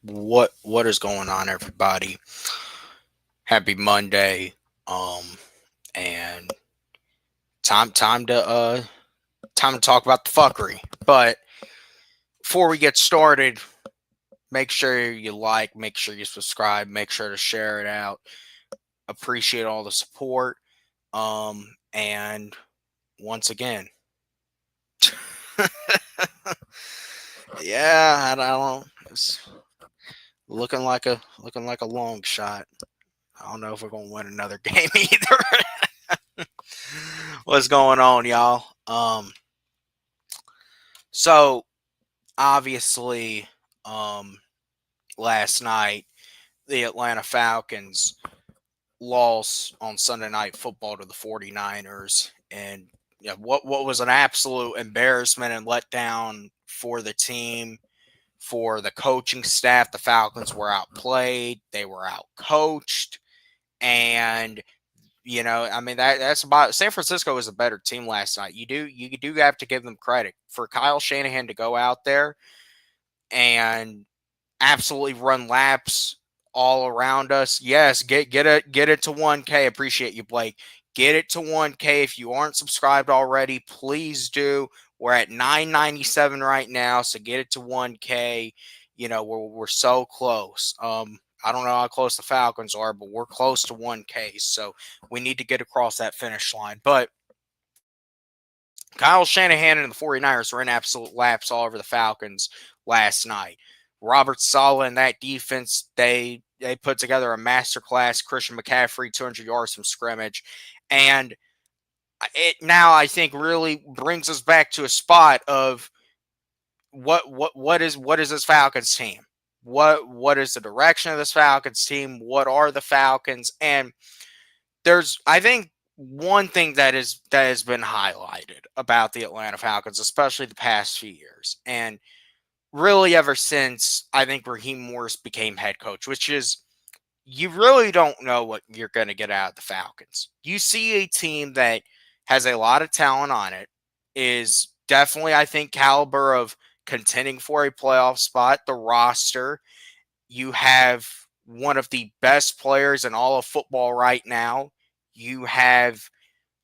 What is going on, everybody? Happy Monday. Um and time to talk about the fuckery. But before we get started, make sure you like, make sure you subscribe, make sure to share it out. Appreciate all the support. And once again, yeah, I don't. It's looking like a long shot. I don't know if we're gonna win another game either. What's going on, y'all? So obviously, um, last night the Atlanta Falcons lost on Sunday Night Football to the 49ers, and yeah, what was an absolute embarrassment and letdown for the team, for the coaching staff. The Falcons were outplayed, they were outcoached, and I mean that's about San Francisco was a better team last night. You do have to give them credit for Kyle Shanahan to go out there and absolutely run laps all around us. Yes, get it to 1K. Appreciate you, Blake. Get it to 1K. If you aren't subscribed already, please do. We're at 997 right now, so get it to 1K. We're so close. I don't know how close the Falcons are, but we're close to 1K. So we need to get across that finish line. But Kyle Shanahan and the 49ers ran absolute laps all over the Falcons last night. Robert Saleh and that defense, they put together a masterclass. Christian McCaffrey, 200 yards from scrimmage. And it now, I think, really brings us back to a spot of what is this Falcons team? What is the direction of this Falcons team? What are the Falcons? And there's, I think, one thing that has been highlighted about the Atlanta Falcons, especially the past few years, and really ever since I think Raheem Morris became head coach, which is you really don't know what you're going to get out of the Falcons. You see a team that has a lot of talent on it, is definitely, I think, caliber of contending for a playoff spot. The roster, you have one of the best players in all of football right now. You have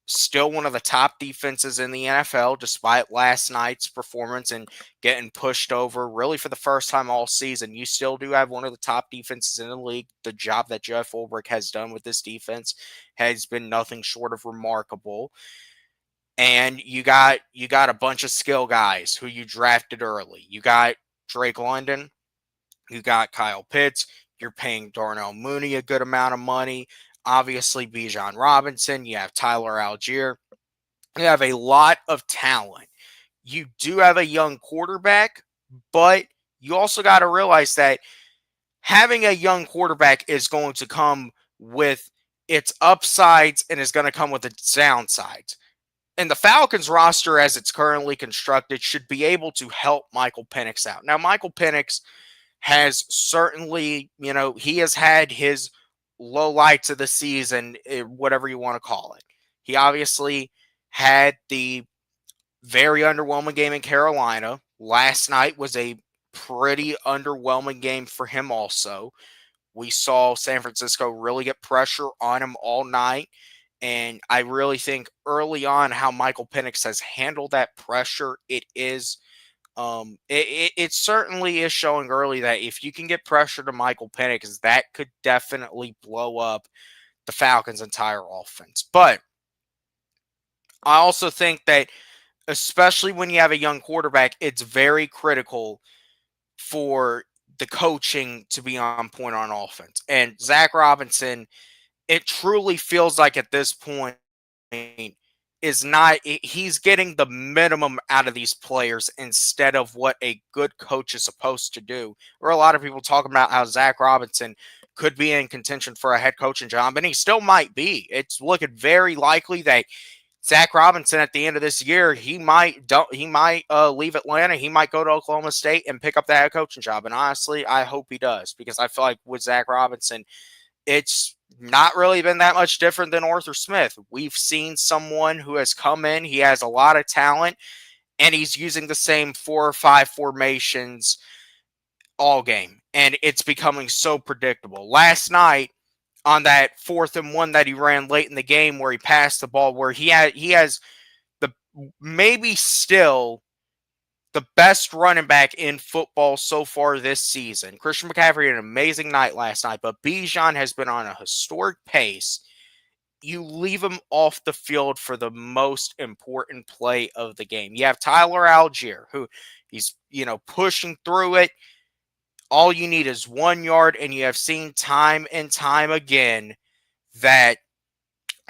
still one of the top defenses in the NFL, despite last night's performance and getting pushed over really for the first time all season. You still do have one of the top defenses in the league. The job that Jeff Ulbrich has done with this defense has been nothing short of remarkable. And you got a bunch of skill guys who you drafted early. You got Drake London, you got Kyle Pitts, you're paying Darnell Mooney a good amount of money. Obviously, Bijan Robinson, you have Tyler Algier. You have a lot of talent. You do have a young quarterback, but you also got to realize that having a young quarterback is going to come with its upsides and is going to come with its downsides. And the Falcons roster, as it's currently constructed, should be able to help Michael Penix out. Now, Michael Penix has certainly, he has had his low lights of the season, whatever you want to call it. He obviously had the very underwhelming game in Carolina. Last night was a pretty underwhelming game for him also. We saw San Francisco really get pressure on him all night. And I really think early on how Michael Penix has handled that pressure, it certainly is showing early that if you can get pressure to Michael Penix, that could definitely blow up the Falcons' entire offense. But I also think that, especially when you have a young quarterback, it's very critical for the coaching to be on point on offense. And Zach Robinson, it truly feels like at this point, is not he's getting the minimum out of these players instead of what a good coach is supposed to do. Or a lot of people talking about how Zach Robinson could be in contention for a head coaching job, and he still might be. It's looking very likely that Zach Robinson at the end of this year, he might leave Atlanta. He might go to Oklahoma State and pick up that head coaching job. And honestly, I hope he does, because I feel like with Zach Robinson, it's not really been that much different than Arthur Smith. We've seen someone who has come in, he has a lot of talent, and he's using the same 4 or 5 formations all game, and it's becoming so predictable. Last night, on that 4th and 1 that he ran late in the game, where he passed the ball, where he has the maybe still the best running back in football so far this season. Christian McCaffrey had an amazing night last night, but Bijan has been on a historic pace. You leave him off the field for the most important play of the game. You have Tyler Algier, who he's, pushing through it. All you need is 1 yard, and you have seen time and time again that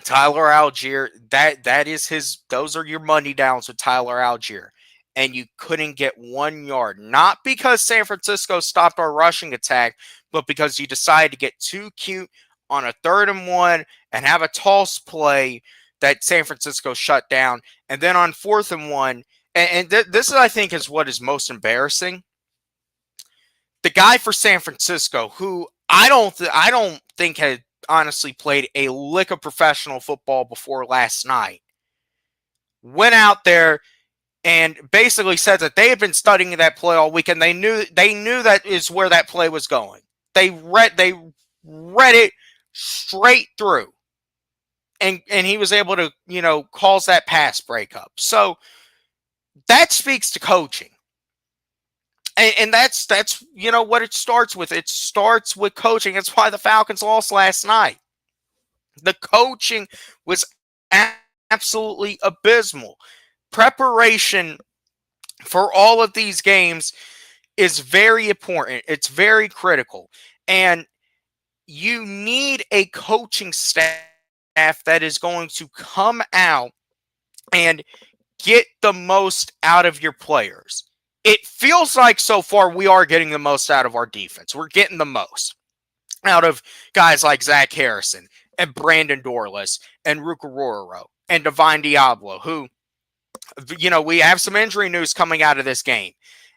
Tyler Algier, that is those are your money downs with Tyler Algier. And you couldn't get 1 yard. Not because San Francisco stopped our rushing attack, but because you decided to get too cute on a 3rd and 1 and have a toss play that San Francisco shut down. And then on 4th and 1, this I think is what is most embarrassing. The guy for San Francisco, who I don't think had honestly played a lick of professional football before last night, went out there and basically said that they had been studying that play all week, and they knew that is where that play was going. They read it straight through, and he was able to cause that pass breakup. So that speaks to coaching, and that's what it starts with. It starts with coaching. That's why the Falcons lost last night. The coaching was absolutely abysmal. Preparation for all of these games is very important. It's very critical. And you need a coaching staff that is going to come out and get the most out of your players. It feels like so far we are getting the most out of our defense. We're getting the most out of guys like Zach Harrison and Brandon Dorless and Rukaroro and Divine Diablo, who we have some injury news coming out of this game.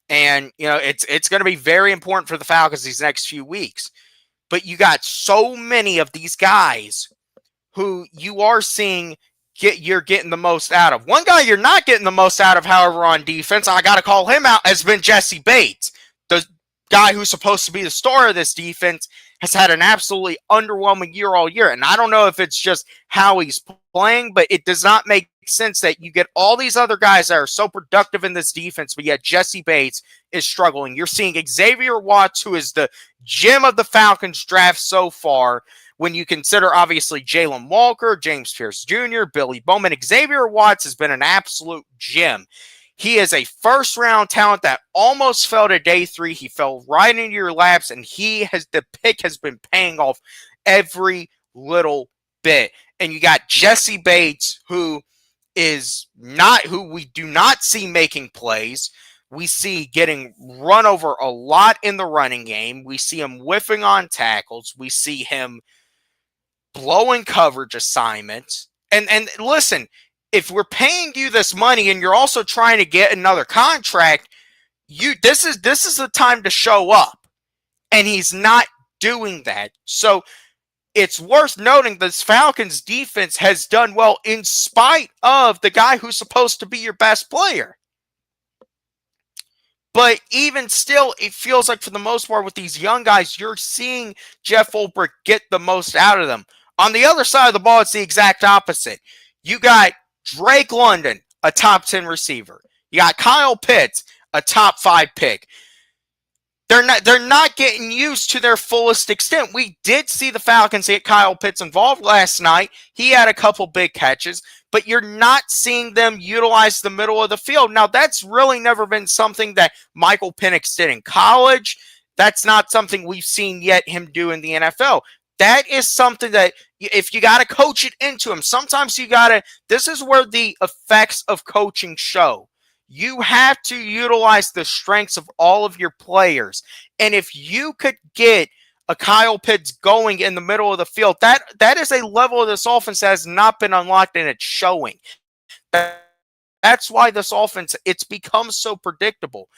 And, it's going to be very important for the Falcons these next few weeks. But you got so many of these guys who you are seeing you're getting the most out of. One guy you're not getting the most out of, however, on defense, I got to call him out, has been Jesse Bates. The guy who's supposed to be the star of this defense has had an absolutely underwhelming year all year. And I don't know if it's just how he's playing, but it does not make sense that you get all these other guys that are so productive in this defense, but yet Jesse Bates is struggling. You're seeing Xavier Watts, who is the gem of the Falcons draft so far, when you consider obviously Jalen Walker, James Pierce Jr., Billy Bowman. Xavier Watts has been an absolute gem. He is a first-round talent that almost fell to day 3. He fell right into your laps, and the pick has been paying off every little bit. And you got Jesse Bates, who we do not see making plays. We see getting run over a lot in the running game. We see him whiffing on tackles. We see him blowing coverage assignments. And listen, if we're paying you this money and you're also trying to get another contract, this is the time to show up. And he's not doing that. So it's worth noting this Falcons defense has done well in spite of the guy who's supposed to be your best player. But even still, it feels like for the most part with these young guys, you're seeing Jeff Ulbrich get the most out of them. On the other side of the ball, it's the exact opposite. You got Drake London, a top 10 receiver. You got Kyle Pitts, a top 5 pick. They're not getting used to their fullest extent. We did see the Falcons get Kyle Pitts involved last night. He had a couple big catches, but you're not seeing them utilize the middle of the field. Now, that's really never been something that Michael Penix did in college. That's not something we've seen yet him do in the NFL. That is something that if you got to coach it into him, sometimes you got to, this is where the effects of coaching show. You have to utilize the strengths of all of your players. And if you could get a Kyle Pitts going in the middle of the field, that is a level of this offense that has not been unlocked, and it's showing. That's why this offense, it's become so predictable.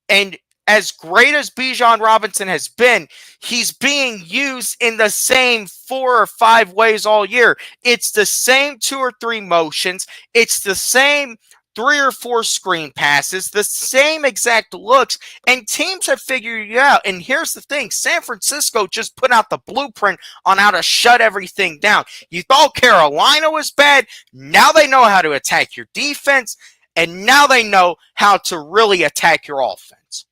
And as great as Bijan Robinson has been, he's being used in the same 4 or 5 ways all year. It's the same 2 or 3 motions. It's the same 3 or 4 screen passes, the same exact looks, and teams have figured it out. And here's the thing, San Francisco just put out the blueprint on how to shut everything down. You thought Carolina was bad, now they know how to attack your defense, and now they know how to really attack your offense.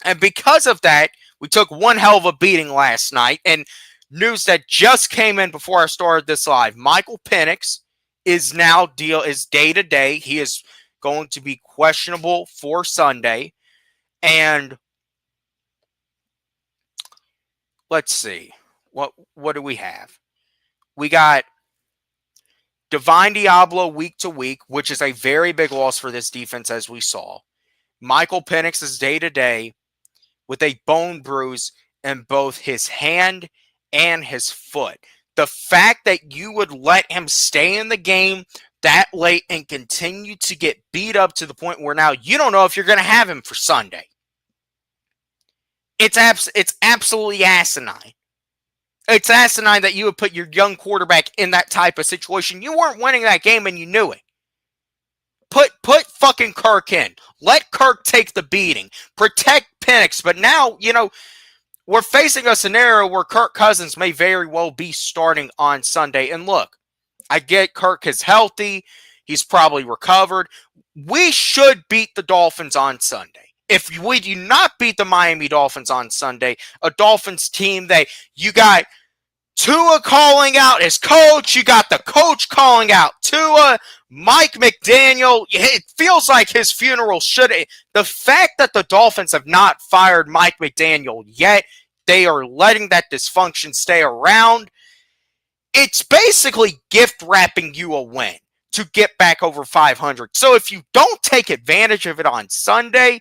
And because of that, we took one hell of a beating last night. And news that just came in before I started this live, Michael Penix is now day to day. He is going to be questionable for Sunday. And let's see. What do we have? We got Divine Diablo week to week, which is a very big loss for this defense, as we saw. Michael Penix is day to day with a bone bruise in both his hand and his foot. The fact that you would let him stay in the game that late and continue to get beat up to the point where now you don't know if you're going to have him for Sunday. It's absolutely asinine. It's asinine that you would put your young quarterback in that type of situation. You weren't winning that game and you knew it. Put fucking Kirk in. Let Kirk take the beating. Protect Penix. But now, we're facing a scenario where Kirk Cousins may very well be starting on Sunday. And look, I get Kirk is healthy. He's probably recovered. We should beat the Dolphins on Sunday. If we do not beat the Miami Dolphins on Sunday, a Dolphins team that you got Tua calling out his coach, you got the coach calling out Tua, Mike McDaniel, it feels like his funeral should. The fact that the Dolphins have not fired Mike McDaniel yet, they are letting that dysfunction stay around. It's basically gift wrapping you a win to get back over 500. So if you don't take advantage of it on Sunday,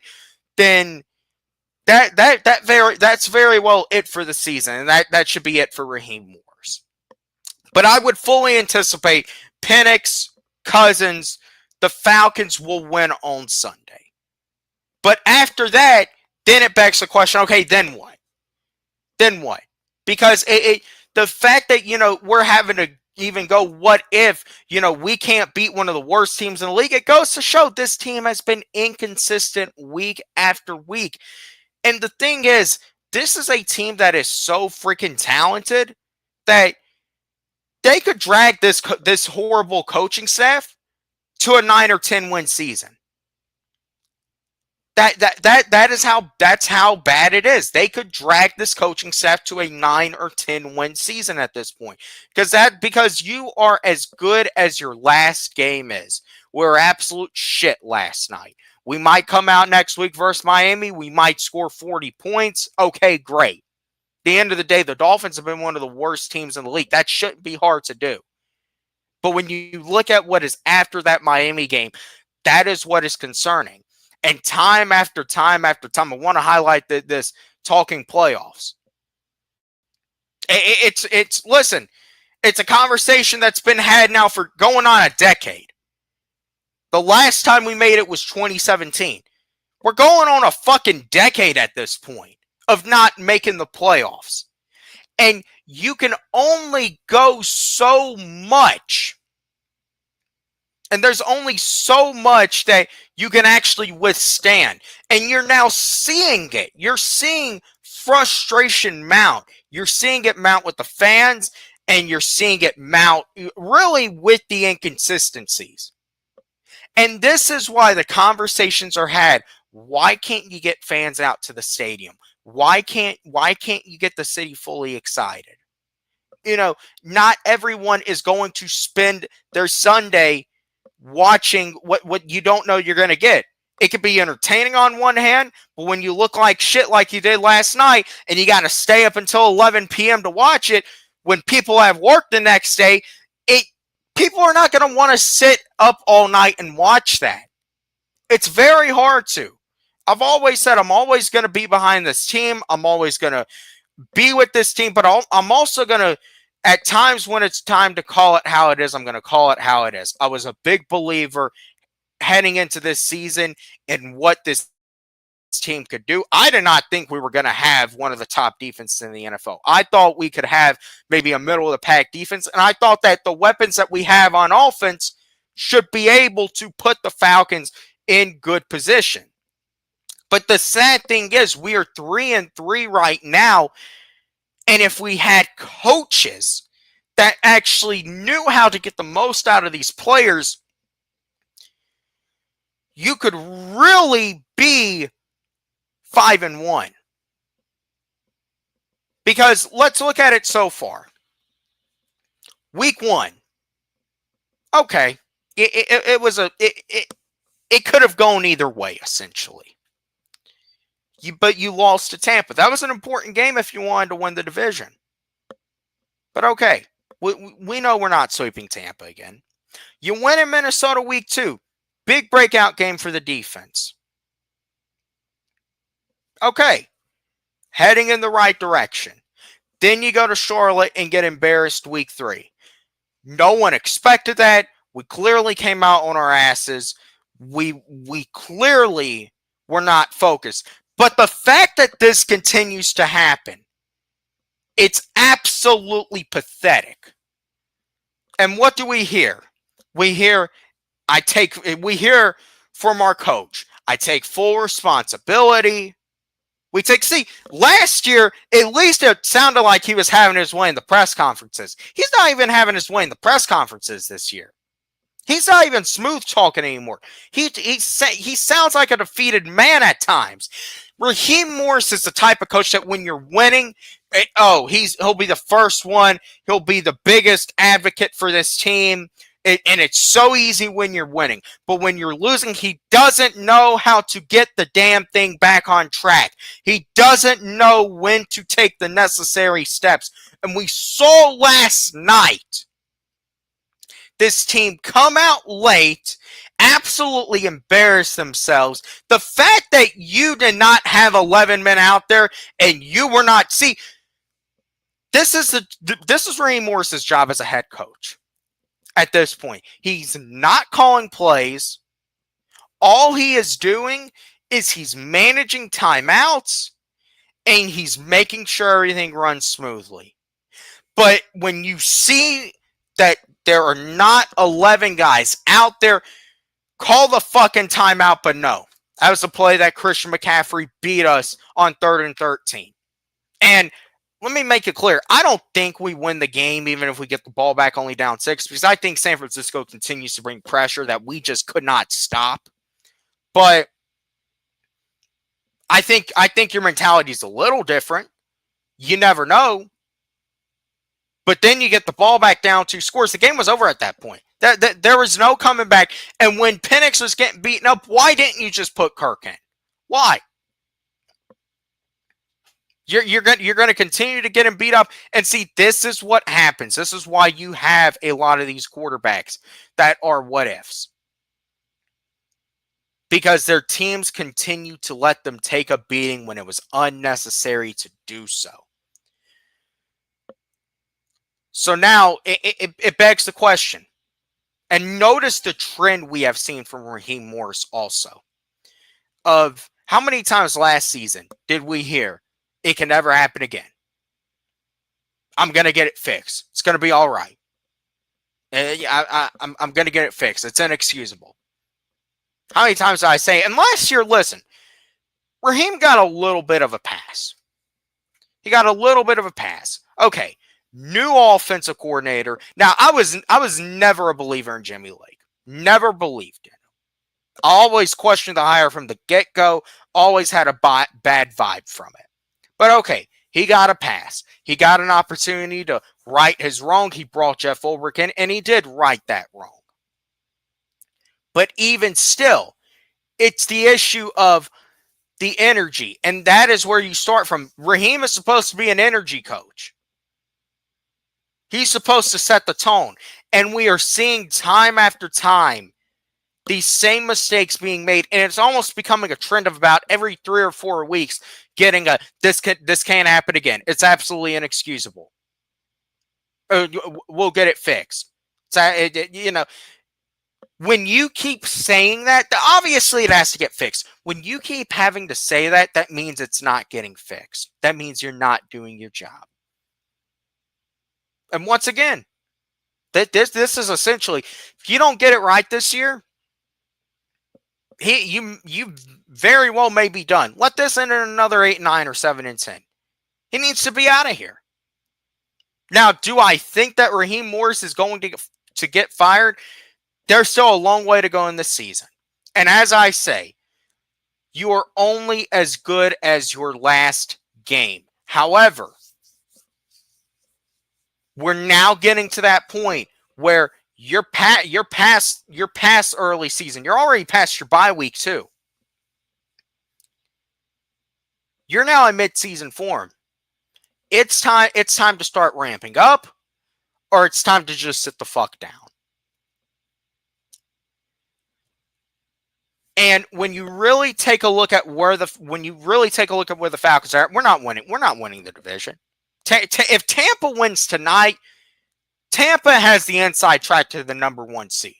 then that's very well it for the season, and that should be it for Raheem Morris. But I would fully anticipate Penix, Cousins, the Falcons will win on Sunday. But after that, then it begs the question, okay, then what? Then what? Because the fact that, we're having to even go, what if, we can't beat one of the worst teams in the league, it goes to show this team has been inconsistent week after week. And the thing is, this is a team that is so freaking talented that they could drag this horrible coaching staff to a 9 or 10 win season. That's how bad it is. They could drag this coaching staff to a 9 or 10 win season at this point. Because you are as good as your last game is. We're absolute shit last night. We might come out next week versus Miami. We might score 40 points. Okay, great. At the end of the day, the Dolphins have been one of the worst teams in the league. That shouldn't be hard to do. But when you look at what is after that Miami game, that is what is concerning. And time after time after time, I want to highlight this talking playoffs. Listen, it's a conversation that's been had now for going on a decade. The last time we made it was 2017. We're going on a fucking decade at this point of not making the playoffs. And you can only go so much. And there's only so much that you can actually withstand. And you're now seeing it. You're seeing frustration mount. You're seeing it mount with the fans, and you're seeing it mount really with the inconsistencies. And this is why the conversations are had. Why can't you get fans out to the stadium? Why can't you get the city fully excited? Not everyone is going to spend their Sunday watching what you don't know you're going to get. It could be entertaining on one hand, but when you look like shit like you did last night and you got to stay up until 11 p.m. to watch it, when people have work the next day, people are not going to want to sit up all night and watch that. It's very hard to. I've always said I'm always going to be behind this team. I'm always going to be with this team, but I'm also going to, at times when it's time to call it how it is, I'm going to call it how it is. I was a big believer heading into this season in what this team could do. I did not think we were going to have one of the top defenses in the NFL. I thought we could have maybe a middle of the pack defense, and I thought that the weapons that we have on offense should be able to put the Falcons in good position. But the sad thing is, we are 3-3 right now. And if we had coaches that actually knew how to get the most out of these players, you could really be 5-1. Because let's look at it so far. Week 1. Okay. It could have gone either way, essentially. But you lost to Tampa. That was an important game if you wanted to win the division. But okay. We know we're not sweeping Tampa again. You win in Minnesota week 2. Big breakout game for the defense. Okay. Heading in the right direction. Then you go to Charlotte and get embarrassed week 3. No one expected that. We clearly came out on our asses. We clearly were not focused. But the fact that this continues to happen, it's absolutely pathetic. And what do we hear? We hear from our coach, I take full responsibility. Last year, at least it sounded like he was having his way in the press conferences. He's not even having his way in the press conferences this year. He's not even smooth talking anymore. He sounds like a defeated man at times. Raheem Morris is the type of coach that when you're winning, he'll be the first one. He'll be the biggest advocate for this team. And it's so easy when you're winning. But when you're losing, he doesn't know how to get the damn thing back on track. He doesn't know when to take the necessary steps. And we saw last night this team come out late, absolutely embarrass themselves. The fact that you did not have 11 men out there and you were not... See, this is Raheem Morris's job as a head coach. At this point, he's not calling plays. All he is doing is he's managing timeouts and he's making sure everything runs smoothly. But when you see that there are not 11 guys out there, call the fucking timeout. But no, that was a play that Christian McCaffrey beat us on 3rd and 13. And let me make it clear. I don't think we win the game even if we get the ball back only down 6, because I think San Francisco continues to bring pressure that we just could not stop. But I think your mentality is a little different. You never know. But then you get the ball back down 2 scores. The game was over at that point. There was no coming back. And when Penix was getting beaten up, why didn't you just put Kirk in? Why? You're going to continue to get him beat up. And see, this is what happens. This is why you have a lot of these quarterbacks that are what ifs. Because their teams continue to let them take a beating when it was unnecessary to do so. So now it begs the question. And notice the trend we have seen from Raheem Morris also. Of how many times last season did we hear, it can never happen again. I'm going to get it fixed. It's going to be all right. I'm going to get it fixed. It's inexcusable. How many times did I say? And last year, listen, Raheem got a little bit of a pass. He got a little bit of a pass. Okay, new offensive coordinator. Now, I was never a believer in Jimmy Lake. Never believed in him. I always questioned the hire from the get-go. Always had a bad vibe from it. But okay, he got a pass. He got an opportunity to right his wrong. He brought Jeff Ulbrich in, and he did right that wrong. But even still, it's the issue of the energy. And that is where you start from. Raheem is supposed to be an energy coach. He's supposed to set the tone. And we are seeing time after time these same mistakes being made. And it's almost becoming a trend of about every 3 or 4 weeks getting a, this can't happen again. It's absolutely inexcusable. We'll get it fixed. When you keep saying that, obviously it has to get fixed. When you keep having to say that, that means it's not getting fixed. That means you're not doing your job. And once again, This is essentially, if you don't get it right this year, you very well may be done. Let this end in another 8-9 or 7-10. He needs to be out of here. Now, do I think that Raheem Morris is going to get fired? There's still a long way to go in this season. And as I say, you are only as good as your last game. However, we're now getting to that point where you're past early season. You're already past your bye week too. You're now in mid-season form. It's time to start ramping up, or it's time to just sit the fuck down. And when you really take a look at where the Falcons are, we're not winning. We're not winning the division. If Tampa wins tonight, Tampa has the inside track to the number 1 seed.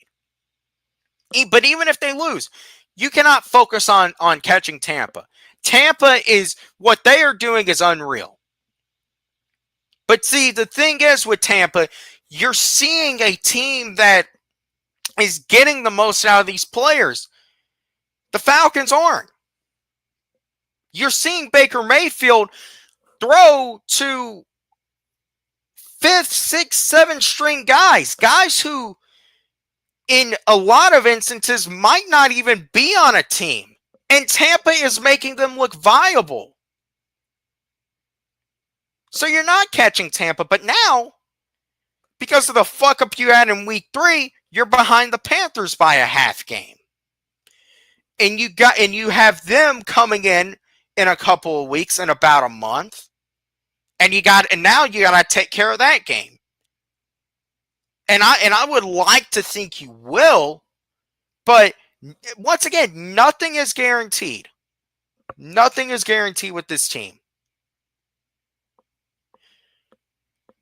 But even if they lose, you cannot focus on catching Tampa. Tampa is, what they are doing is unreal. But see, the thing is with Tampa, you're seeing a team that is getting the most out of these players. The Falcons aren't. You're seeing Baker Mayfield throw to 5th, 6th, 7th string guys who in a lot of instances might not even be on a team. And Tampa is making them look viable. So you're not catching Tampa, but now, because of the fuck up you had in week 3, you're behind the Panthers by a half game. And you have them coming in a couple of weeks, in about a month. And now you got to take care of that game. And I would like to think you will, but once again, nothing is guaranteed. Nothing is guaranteed with this team.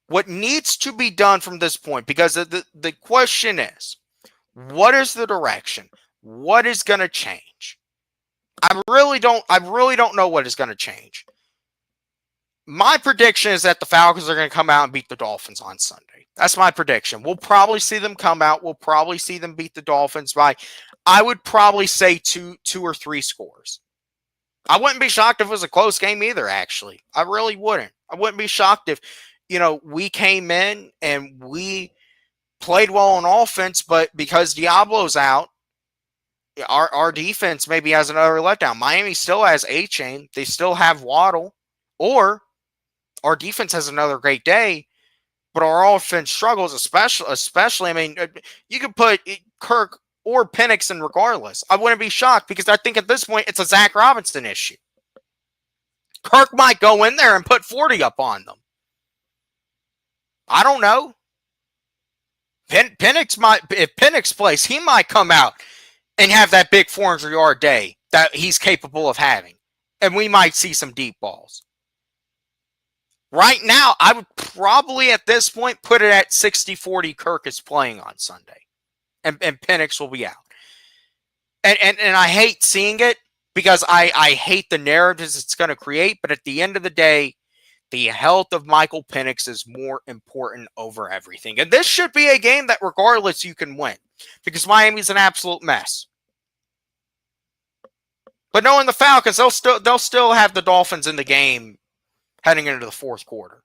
What needs to be done from this point, because the question is, what is the direction? What is going to change? I really don't know what is going to change. My prediction is that the Falcons are going to come out and beat the Dolphins on Sunday. That's my prediction. We'll probably see them come out. We'll probably see them beat the Dolphins by, I would probably say, two or three scores. I wouldn't be shocked if it was a close game either, actually. I really wouldn't. I wouldn't be shocked if, we came in and we played well on offense, but because Diablo's out, our defense maybe has another letdown. Miami still has A-Chain. They still have Waddle. Or our defense has another great day, but our offense struggles, especially, I mean, you could put Kirk or Penix in regardless. I wouldn't be shocked because I think at this point it's a Zach Robinson issue. Kirk might go in there and put 40 up on them. I don't know. Penix might, if Penix plays, he might come out and have that big 400-yard day that he's capable of having. And we might see some deep balls. Right now, I would probably at this point put it at 60-40 Kirk is playing on Sunday. And Penix will be out. And I hate seeing it because I hate the narratives it's going to create. But at the end of the day, the health of Michael Penix is more important over everything. And this should be a game that regardless you can win. Because Miami's an absolute mess. But knowing the Falcons, they'll still have the Dolphins in the game heading into the fourth quarter.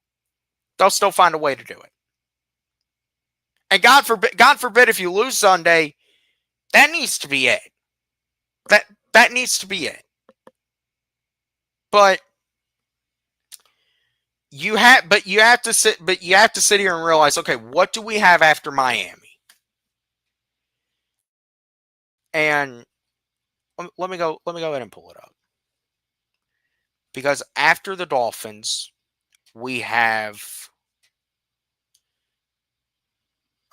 They'll still find a way to do it. And God forbid if you lose Sunday, that needs to be it. That needs to be it. But you have to sit here and realize, okay, what do we have after Miami? And let me go ahead and pull it up. Because after the Dolphins, we have,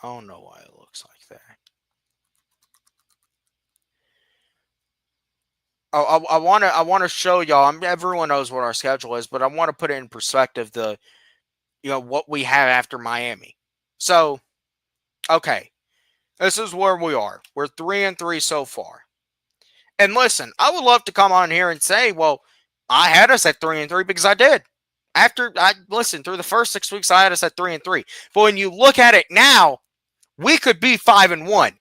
I don't know why it looks like that. Oh, I want to show y'all. Everyone knows what our schedule is, but I want to put it in perspective. What we have after Miami. So, okay, this is where we are. We're 3-3 so far. And listen, I would love to come on here and say, well, I had us at 3-3 because I did. Through the first 6 weeks, I had us at 3-3. But when you look at it now, We could be 5-1.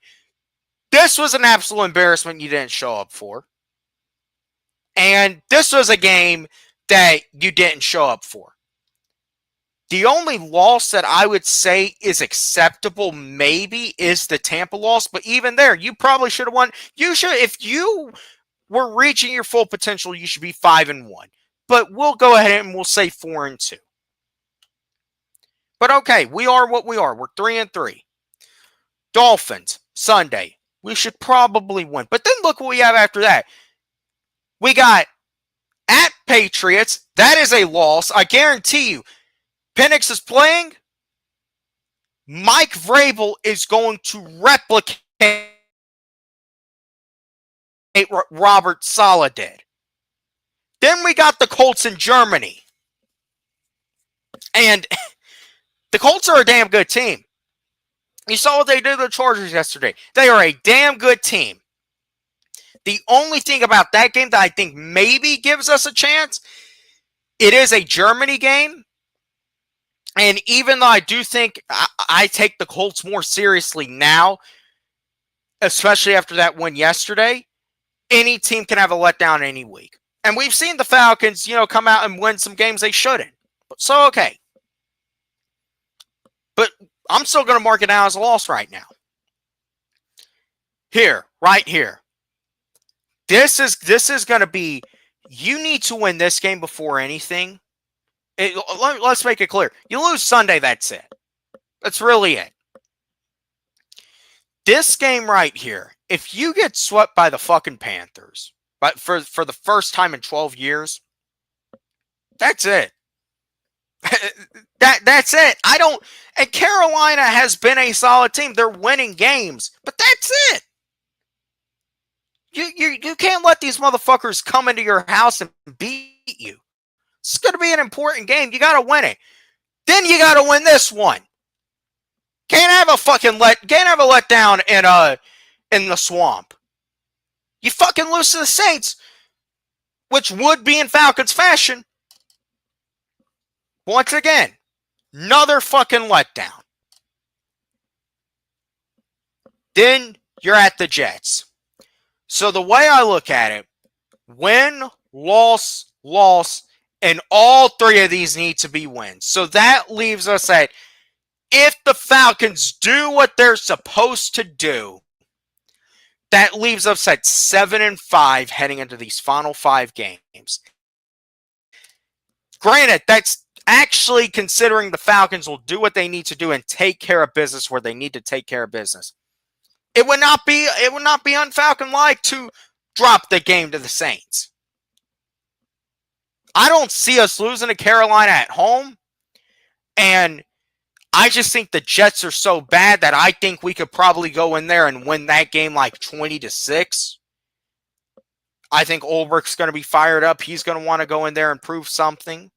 This was an absolute embarrassment you didn't show up for. And this was a game that you didn't show up for. The only loss that I would say is acceptable maybe is the Tampa loss, but even there, you probably should have won. You should, if you were reaching your full potential, you should be 5-1. But we'll go ahead and we'll say 4-2. But okay, we are what we are. We're 3-3. Dolphins, Sunday. We should probably win. But then look what we have after that. We got at Patriots. That is a loss. I guarantee you. Penix is playing. Mike Vrabel is going to replicate Robert Saleh did. Then we got the Colts in Germany. And the Colts are a damn good team. You saw what they did to the Chargers yesterday. They are a damn good team. The only thing about that game that I think maybe gives us a chance, it is a Germany game. And even though I do think I take the Colts more seriously now, especially after that win yesterday, any team can have a letdown any week. And we've seen the Falcons, come out and win some games they shouldn't. So, okay. But I'm still going to mark it down as a loss right now. Here, right here. This is going to be, you need to win this game before anything. Let's make it clear. You lose Sunday, that's it. That's really it. This game right here, if you get swept by the fucking Panthers, but for the first time in 12 years, that's it. That's it. And Carolina has been a solid team. They're winning games, but that's it. You can't let these motherfuckers come into your house and beat you. It's going to be an important game. You got to win it. Then you got to win this one. Can't have a letdown in the swamp. You fucking lose to the Saints, which would be in Falcons fashion. Once again, another fucking letdown. Then you're at the Jets. So the way I look at it, win, loss, and all three of these need to be wins. So that leaves us at, if the Falcons do what they're supposed to do, that leaves us at 7-5 heading into these final 5 games. Granted, that's actually considering the Falcons will do what they need to do and take care of business where they need to take care of business. It would not be un-Falcon-like to drop the game to the Saints. I don't see us losing to Carolina at home. And I just think the Jets are so bad that I think we could probably go in there and win that game like 20-6. I think Ulbricht's going to be fired up. He's going to want to go in there and prove something.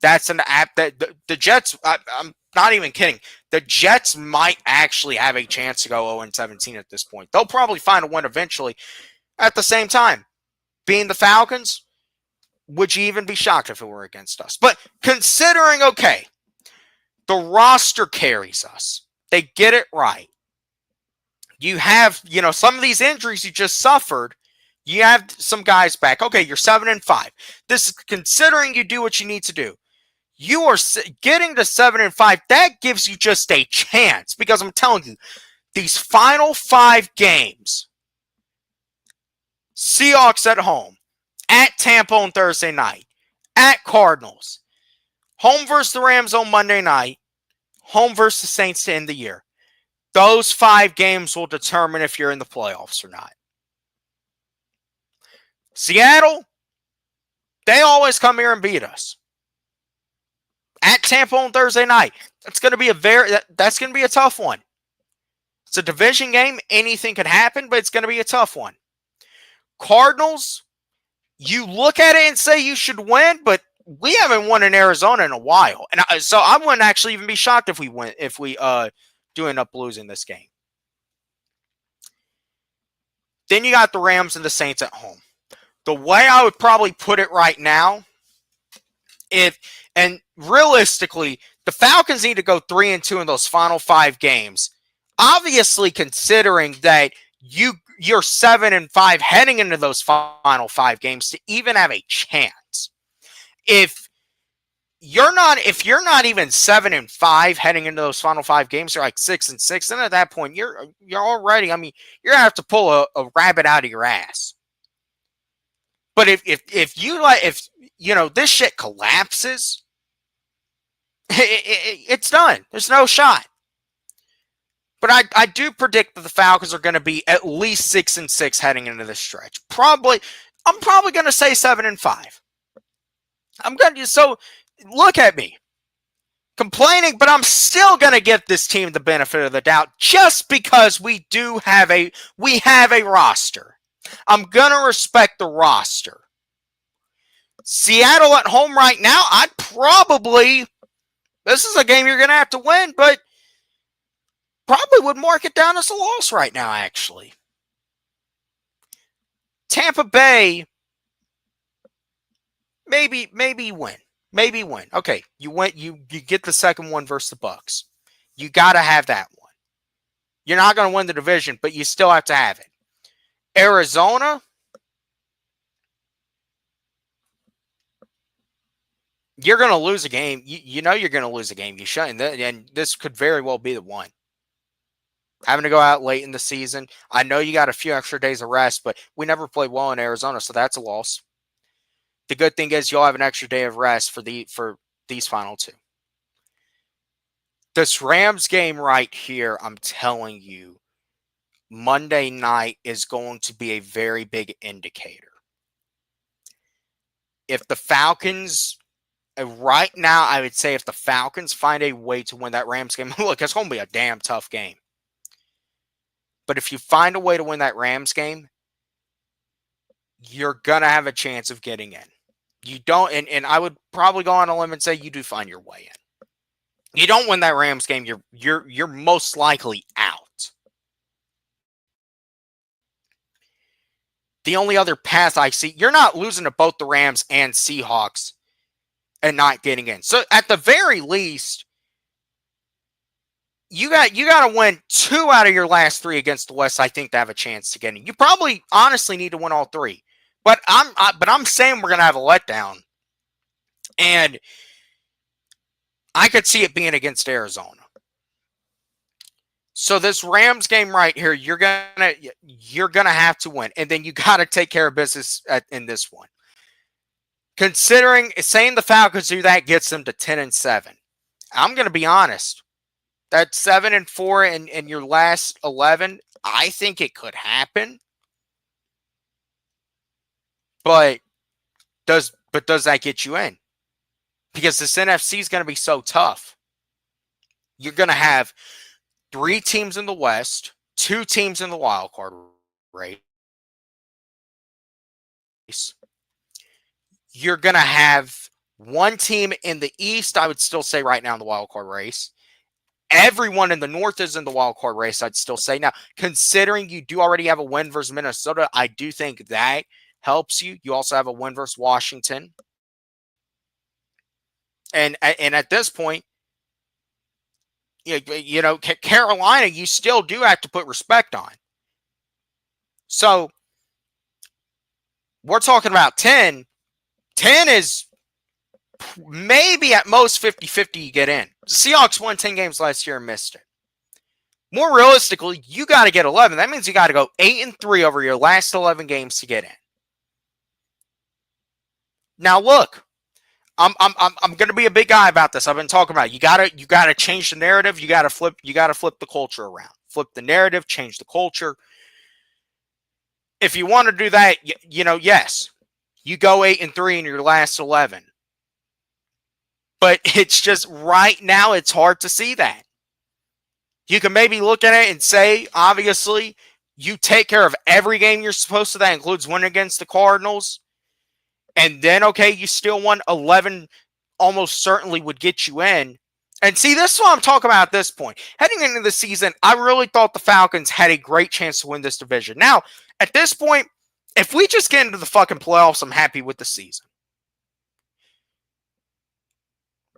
That's an app that the Jets, I'm not even kidding. The Jets might actually have a chance to go 0-17 at this point. They'll probably find a win eventually. At the same time, being the Falcons, would you even be shocked if it were against us? But considering, okay, the roster carries us. They get it right. You have, some of these injuries you just suffered. You have some guys back. Okay, you're 7-5. This is considering you do what you need to do. You are getting to 7-5. That gives you just a chance, because I'm telling you, these final 5 games, Seahawks at home, at Tampa on Thursday night, at Cardinals, home versus the Rams on Monday night, home versus the Saints to end the year. Those 5 games will determine if you're in the playoffs or not. Seattle, they always come here and beat us. At Tampa on Thursday night, that's going to be a tough one. It's a division game. Anything could happen, but it's going to be a tough one. Cardinals, you look at it and say you should win, but we haven't won in Arizona in a while. And so I wouldn't actually even be shocked if we do end up losing this game. Then you got the Rams and the Saints at home. The way I would probably put it right now, and realistically, the Falcons need to go 3-2 in those final 5 games. obviously considering that you're 7-5 heading into those final 5 games to even have a chance. If you're not even 7-5 heading into those final 5 games, you're like 6-6. Then at that point, you're already. I mean, you're gonna have to pull a rabbit out of your ass. But if this shit collapses, it's done. There's no shot. But I do predict that the Falcons are going to be at least 6-6 heading into this stretch. I'm probably going to say 7-5. So look at me complaining, but I'm still going to give this team the benefit of the doubt just because we have a roster. I'm going to respect the roster. Seattle at home right now, this is a game you're going to have to win, but probably would mark it down as a loss right now, actually. Tampa Bay, maybe win. Maybe win. Okay, you win. You get the second one versus the Bucs. You got to have that one. You're not going to win the division, but you still have to have it. Arizona, you're going to lose a game. You know you're going to lose a game. You shouldn't. And this could very well be the one. Having to go out late in the season. I know you got a few extra days of rest, but we never played well in Arizona, so that's a loss. The good thing is you'll have an extra day of rest for these final 2. This Rams game right here, I'm telling you, Monday night is going to be a very big indicator. If the Falcons, right now, I would say if the Falcons find a way to win that Rams game, look, it's going to be a damn tough game. But if you find a way to win that Rams game, you're going to have a chance of getting in. You don't, and I would probably go on a limb and say you do find your way in. You don't win that Rams game, you're most likely out. The only other path I see, you're not losing to both the Rams and Seahawks and not getting in. So at the very least, you got to win 2 out of your last 3 against the West, I think, to have a chance to get in. You probably honestly need to win all 3. But I'm saying we're going to have a letdown. And I could see it being against Arizona. So this Rams game right here, you're gonna have to win. And then you got to take care of business in this one. Considering, saying the Falcons do that gets them to 10-7. I'm going to be honest. That 7-4 in your last 11, I think it could happen. But does that get you in? Because this NFC is going to be so tough. You're going to have 3 teams in the West, 2 teams in the wild card race. You're going to have 1 team in the East, I would still say right now in the wild card race. Everyone in the North is in the wild card race, I'd still say. Now, considering you do already have a win versus Minnesota, I do think that helps you. You also have a win versus Washington. And at this point, Carolina, you still do have to put respect on. So we're talking about 10. 10 is maybe at most 50-50 you get in. The Seahawks won 10 games last year and missed it. More realistically, you got to get 11. That means you got to go 8-3 over your last 11 games to get in. Now look, I'm going to be a big guy about this. I've been talking about it. You got to change the narrative. You got to flip the culture around. Flip the narrative, change the culture. If you want to do that, yes, you go 8-3 in your last 11. But it's just right now it's hard to see that. You can maybe look at it and say, obviously, you take care of every game you're supposed to. That includes winning against the Cardinals. And then, okay, you still won 11, almost certainly would get you in. And see, this is what I'm talking about at this point. Heading into the season, I really thought the Falcons had a great chance to win this division. Now, at this point, if we just get into the fucking playoffs, I'm happy with the season.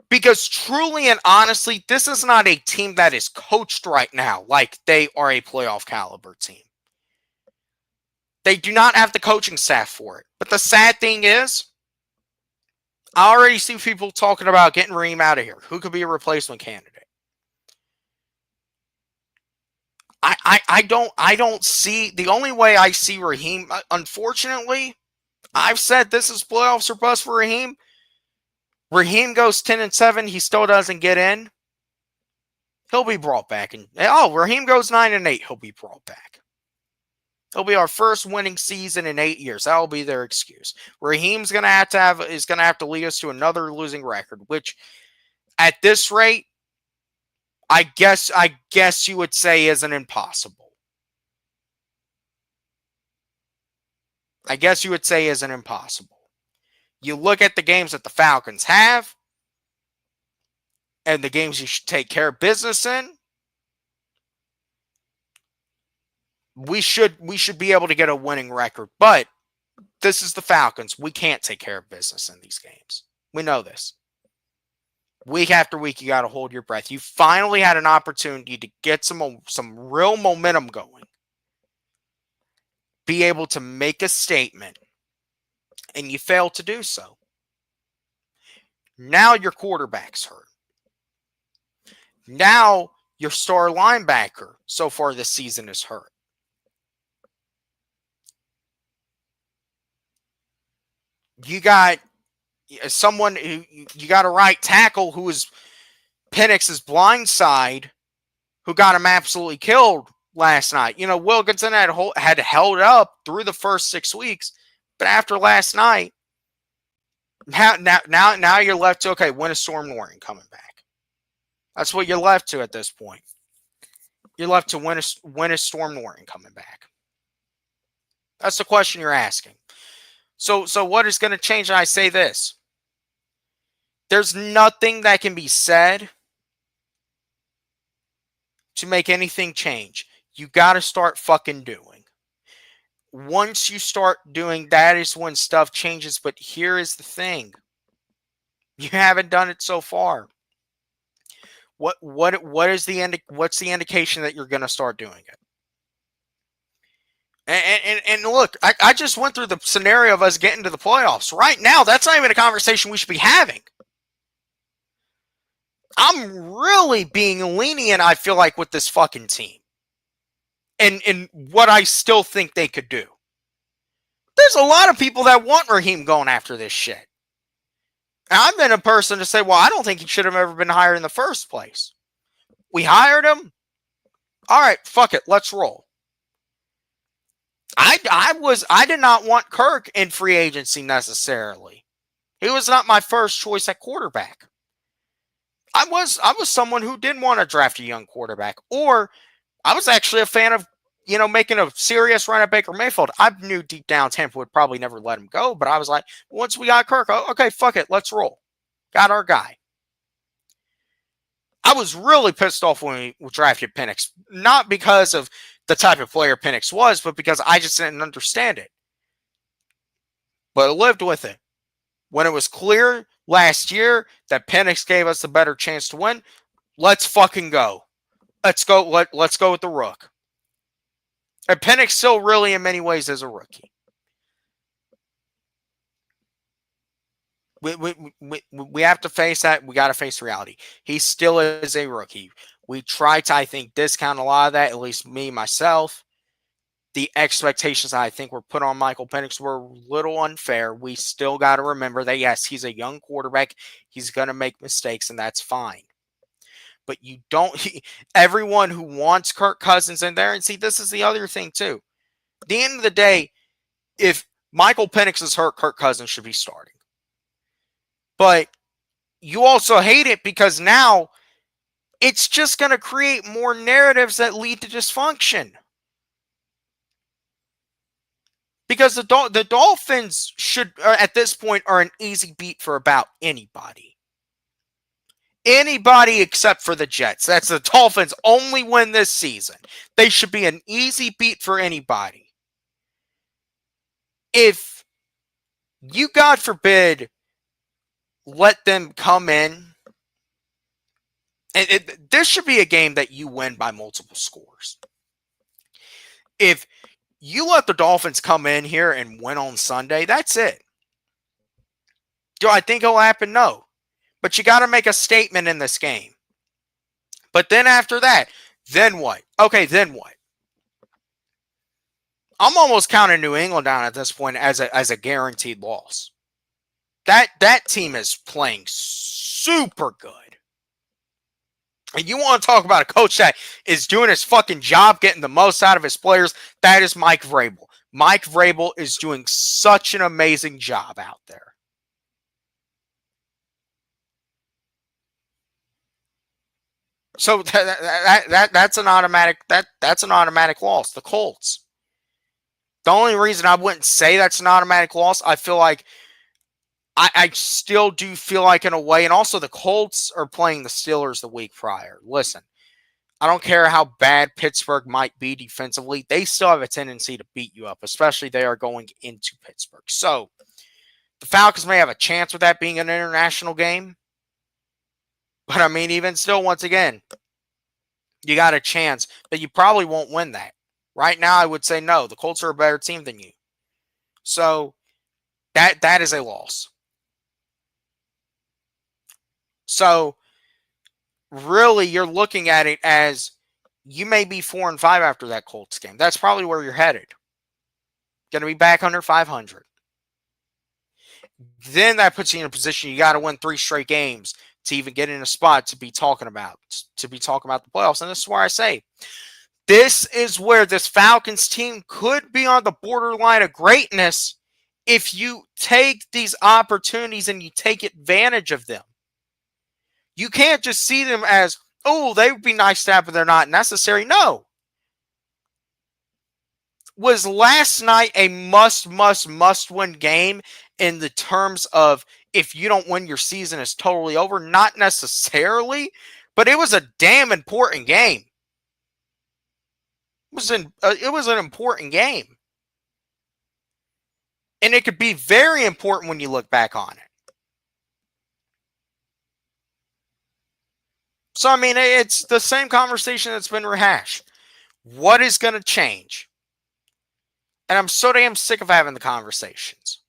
Because truly and honestly, this is not a team that is coached right now like they are a playoff caliber team. They do not have the coaching staff for it. But the sad thing is, I already see people talking about getting Reem out of here. Who could be a replacement candidate? I don't see the only way I see Raheem. Unfortunately, I've said this is playoffs or bust for Raheem. Raheem goes 10-7, he still doesn't get in. He'll be brought back, and Raheem goes 9-8, he'll be brought back. It'll be our first winning season in 8 years. That'll be their excuse. Raheem's is gonna have to lead us to another losing record, which at this rate, I guess you would say isn't impossible. I guess you would say isn't impossible. You look at the games that the Falcons have and the games you should take care of business in. We should be able to get a winning record, but this is the Falcons. We can't take care of business in these games. We know this. Week after week, you got to hold your breath. You finally had an opportunity to get some real momentum going. Be able to make a statement, and you failed to do so. Now your quarterback's hurt. Now your star linebacker so far this season is hurt. You got someone who you got a right tackle who is Penix's blind side, who got him absolutely killed last night. Wilkinson had held up through the first 6 weeks, but after last night, now you're left to when is Storm Norton coming back? That's what you're left to at this point. You're left to when is Storm Norton coming back? That's the question you're asking. So what is going to change? And I say this. There's nothing that can be said to make anything change. You got to start fucking doing. Once you start doing, that is when stuff changes. But here is the thing. You haven't done it so far. What's the indication that you're going to start doing it? And look, I just went through the scenario of us getting to the playoffs. Right now, that's not even a conversation we should be having. I'm really being lenient, I feel like, with this fucking team. And what I still think they could do. There's a lot of people that want Raheem going after this shit. And I've been a person to say, well, I don't think he should have ever been hired in the first place. We hired him. All right, fuck it. Let's roll. I did not want Kirk in free agency necessarily. He was not my first choice at quarterback. I was someone who didn't want to draft a young quarterback, or I was actually a fan of, making a serious run at Baker Mayfield. I knew deep down Tampa would probably never let him go, but I was like, once we got Kirk, okay, fuck it, let's roll. Got our guy. I was really pissed off when we drafted Penix, not because of the type of player Penix was, but because I just didn't understand it. But I lived with it. When it was clear last year that Penix gave us the better chance to win, let's fucking go. Let's go with the rook. And Penix still really in many ways is a rookie. We have to face that. We got to face reality. He still is a rookie. We try to, I think, discount a lot of that, at least me, myself. The expectations I think were put on Michael Penix were a little unfair. We still got to remember that, yes, he's a young quarterback. He's going to make mistakes, and that's fine. But you don't – everyone who wants Kirk Cousins in there – and see, this is the other thing, too. At the end of the day, if Michael Penix is hurt, Kirk Cousins should be starting. But you also hate it because now it's just going to create more narratives that lead to dysfunction. Because the Dolphins should, at this point, are an easy beat for about anybody. Anybody except for the Jets. That's the Dolphins' only win this season. They should be an easy beat for anybody. If you, God forbid, let them come in This should be a game that you win by multiple scores. If you let the Dolphins come in here and win on Sunday, that's it. Do I think it'll happen? No. But you got to make a statement in this game. But then after that, then what? Okay, then what? I'm almost counting New England down at this point as a guaranteed loss. That team is playing super good. And you want to talk about a coach that is doing his fucking job, getting the most out of his players, that is Mike Vrabel. Mike Vrabel is doing such an amazing job out there. So that's an automatic loss. The Colts. The only reason I wouldn't say that's an automatic loss, I feel like I still do feel like in a way, and also the Colts are playing the Steelers the week prior. Listen, I don't care how bad Pittsburgh might be defensively, they still have a tendency to beat you up, especially they are going into Pittsburgh. So the Falcons may have a chance with that being an international game. But I mean, even still, once again, you got a chance, but you probably won't win that. Right now, I would say no. The Colts are a better team than you. So that is a loss. So really, you're looking at it as you may be 4-5 after that Colts game. That's probably where you're headed. Going to be back under 500. Then that puts you in a position you got to win 3 straight games to even get in a spot to be talking about the playoffs. And this is where I say, this is where this Falcons team could be on the borderline of greatness if you take these opportunities and you take advantage of them. You can't just see them as, oh, they would be nice to have, but they're not necessary. No. Was last night a must win game in the terms of if you don't win, your season is totally over? Not necessarily, but it was a damn important game. It was an important game. And it could be very important when you look back on it. So, I mean, it's the same conversation that's been rehashed. What is going to change? And I'm so damn sick of having the conversations.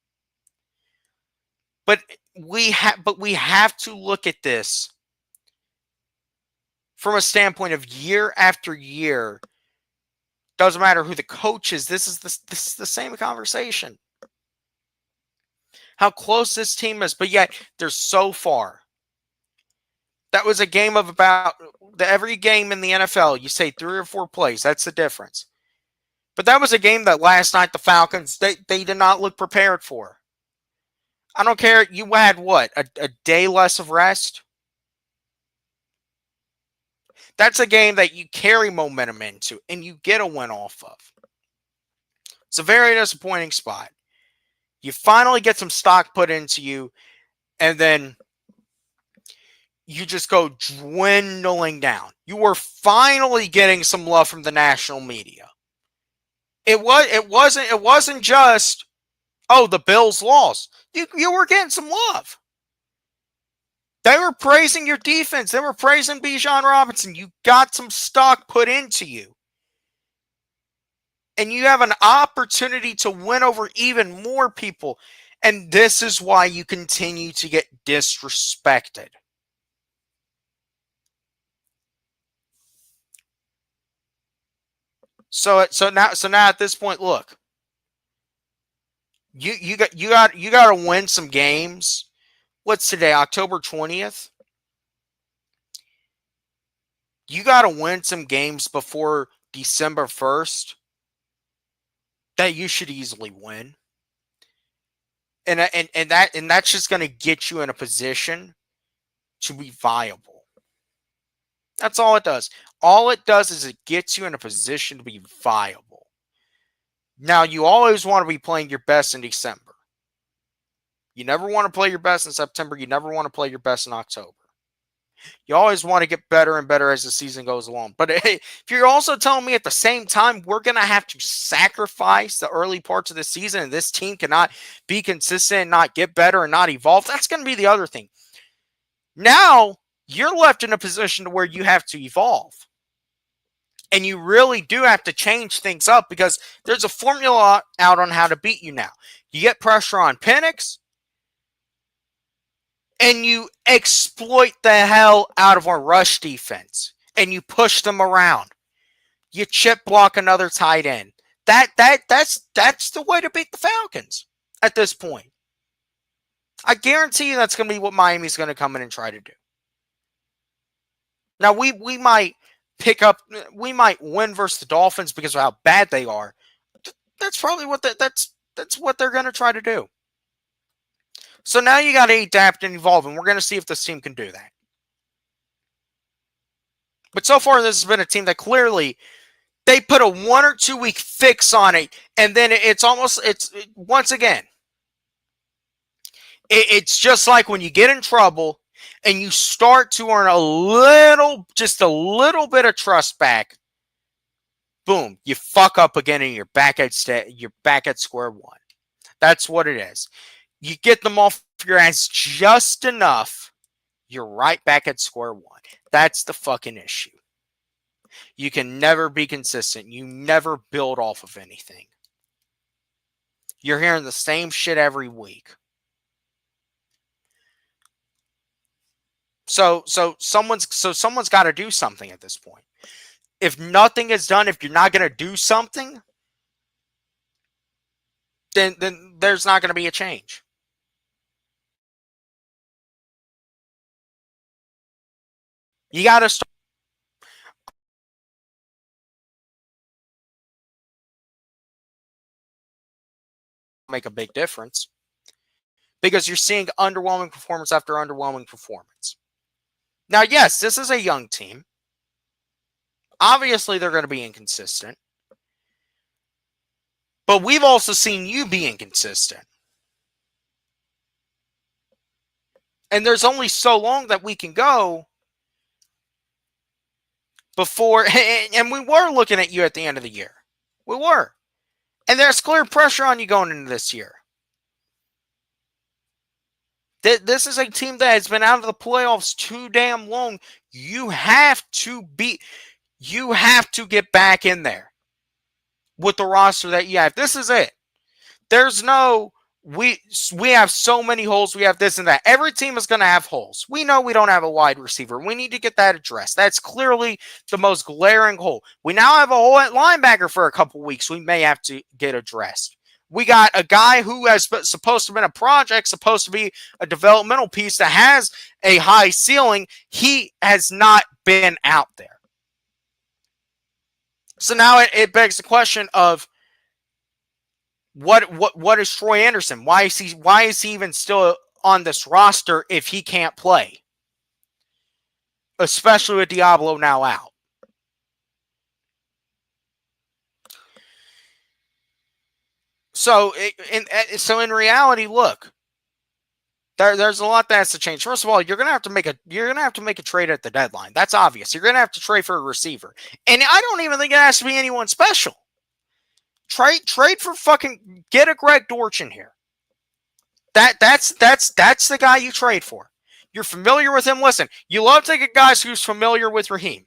But we have to look at this from a standpoint of year after year. Doesn't matter who the coach is. This is the same conversation. How close this team is, but yet they're so far. That was a game of about every game in the NFL. You say 3 or 4 plays. That's the difference. But that was a game that last night the Falcons, they did not look prepared for. I don't care. You had what? A day less of rest? That's a game that you carry momentum into and you get a win off of. It's a very disappointing spot. You finally get some stock put into you, and then you just go dwindling down. You were finally getting some love from the national media. It wasn't just, oh, the Bills lost. You were getting some love. They were praising your defense. They were praising Bijan Robinson. You got some stock put into you. And you have an opportunity to win over even more people. And this is why you continue to get disrespected. So now at this point, look. You got to win some games. What's today? October 20th? You got to win some games before December 1st that you should easily win. And that's just going to get you in a position to be viable. That's all it does. All it does is it gets you in a position to be viable. Now, you always want to be playing your best in December. You never want to play your best in September. You never want to play your best in October. You always want to get better and better as the season goes along. But if you're also telling me at the same time we're going to have to sacrifice the early parts of the season and this team cannot be consistent and not get better and not evolve, that's going to be the other thing. Now, you're left in a position to where you have to evolve. And you really do have to change things up because there's a formula out on how to beat you now. You get pressure on Penix, and you exploit the hell out of our rush defense, and you push them around. You chip block another tight end. That's the way to beat the Falcons at this point. I guarantee you that's going to be what Miami's going to come in and try to do. Now we might we might win versus the Dolphins because of how bad they are. That's probably what that's what they're going to try to do. So now you got to adapt and evolve, and we're going to see if this team can do that. But so far, this has been a team that clearly they put a 1 or 2 week fix on it, and then once again, it's just like when you get in trouble and you start to earn just a little bit of trust back. Boom, you fuck up again, and you're back at square one. That's what it is. You get them off your ass just enough, you're right back at square one. That's the fucking issue. You can never be consistent. You never build off of anything. You're hearing the same shit every week. So someone's got to do something at this point. If nothing is done, if you're not going to do something, then there's not going to be a change. You got to start. Make a big difference because you're seeing underwhelming performance after underwhelming performance. Now, yes, this is a young team. Obviously, they're going to be inconsistent. But we've also seen you be inconsistent. And there's only so long that we can go before, and we were looking at you at the end of the year. We were. And there's clear pressure on you going into this year. This is a team that has been out of the playoffs too damn long. You have to get back in there with the roster that you have. This is it. There's no, we have so many holes. We have this and that. Every team is going to have holes. We know we don't have a wide receiver. We need to get that addressed. That's clearly the most glaring hole. We now have a hole at linebacker for a couple weeks. We may have to get addressed. We got a guy who has supposed to have been a project, supposed to be a developmental piece that has a high ceiling. He has not been out there. So now it begs the question of what is Troy Anderson? Why is he even still on this roster if he can't play? Especially with Diablo now out. So in reality, look, there's a lot that has to change. First of all, you're gonna have to make a trade at the deadline. That's obvious. You're gonna have to trade for a receiver, and I don't even think it has to be anyone special. Trade for fucking get a Greg Dortch in here. That's the guy you trade for. You're familiar with him. Listen, you love taking guys who's familiar with Raheem.